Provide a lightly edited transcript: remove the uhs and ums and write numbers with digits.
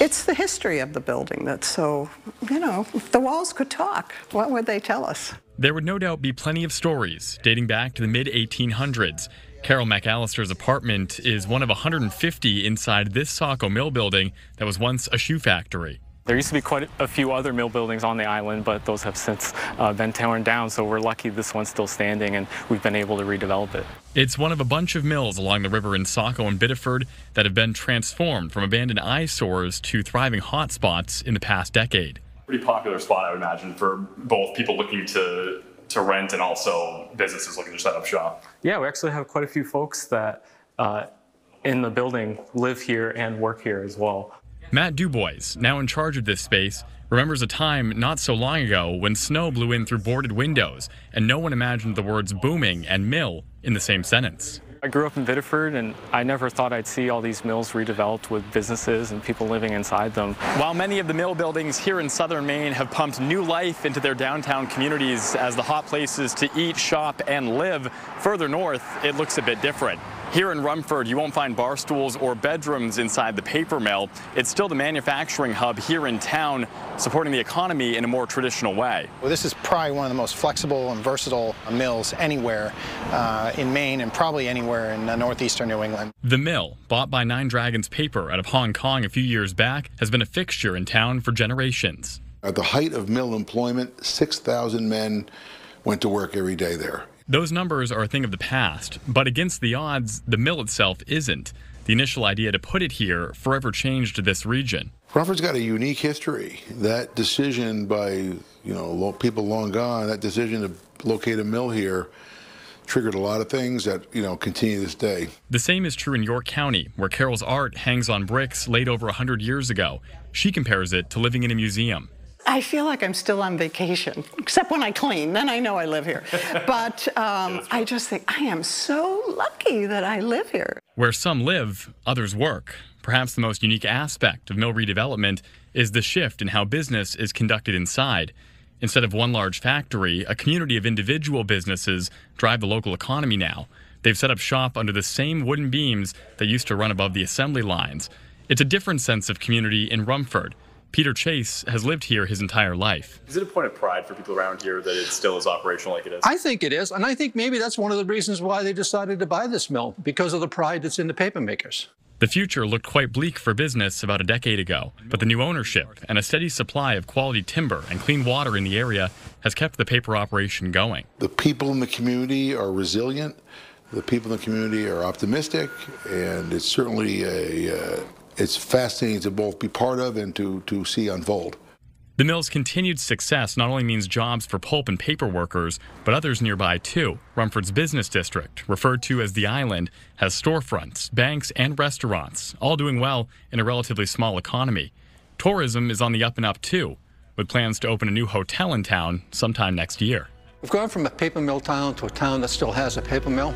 It's the history of the building that's so, if the walls could talk, what would they tell us? There would no doubt be plenty of stories dating back to the mid-1800s. Carol McAllister's apartment is one of 150 inside this Saco mill building that was once a shoe factory. There used to be quite a few other mill buildings on the island, but those have since been torn down, so we're lucky this one's still standing and we've been able to redevelop it. It's one of a bunch of mills along the river in Saco and Biddeford that have been transformed from abandoned eyesores to thriving hotspots in the past decade. Pretty popular spot, I would imagine, for both people looking to rent and also businesses looking to set up shop. Yeah, we actually have quite a few folks that in the building live here and work here as well. Matt Dubois, now in charge of this space, remembers a time not so long ago when snow blew in through boarded windows and no one imagined the words booming and mill in the same sentence. I grew up in Biddeford and I never thought I'd see all these mills redeveloped with businesses and people living inside them. While many of the mill buildings here in southern Maine have pumped new life into their downtown communities as the hot places to eat, shop, and live, further north it looks a bit different. Here in Rumford, you won't find bar stools or bedrooms inside the paper mill. It's still the manufacturing hub here in town, supporting the economy in a more traditional way. Well, this is probably one of the most flexible and versatile mills anywhere in Maine and probably anywhere in northeastern New England. The mill, bought by Nine Dragons Paper out of Hong Kong a few years back, has been a fixture in town for generations. At the height of mill employment, 6,000 men went to work every day there. Those numbers are a thing of the past, but against the odds, the mill itself isn't. The initial idea to put it here forever changed this region. Rumford's got a unique history. That decision by, people long gone, that decision to locate a mill here triggered a lot of things that, continue to this day. The same is true in York County, where Carol's art hangs on bricks laid over 100 years ago. She compares it to living in a museum. I feel like I'm still on vacation, except when I clean, then I know I live here. But I just think I am so lucky that I live here. Where some live, others work. Perhaps the most unique aspect of mill redevelopment is the shift in how business is conducted inside. Instead of one large factory, a community of individual businesses drive the local economy now. They've set up shop under the same wooden beams that used to run above the assembly lines. It's a different sense of community in Rumford. Peter Chase has lived here his entire life. Is it a point of pride for people around here that it still is operational like it is? I think it is, and I think maybe that's one of the reasons why they decided to buy this mill, because of the pride that's in the paper makers. The future looked quite bleak for business about a decade ago, but the new ownership and a steady supply of quality timber and clean water in the area has kept the paper operation going. The people in the community are resilient, the people in the community are optimistic, and it's certainly it's fascinating to both be part of and to see unfold. The mill's continued success not only means jobs for pulp and paper workers, but others nearby too. Rumford's business district, referred to as the Island, has storefronts, banks, and restaurants, all doing well in a relatively small economy. Tourism is on the up and up too, with plans to open a new hotel in town sometime next year. We've gone from a paper mill town to a town that still has a paper mill.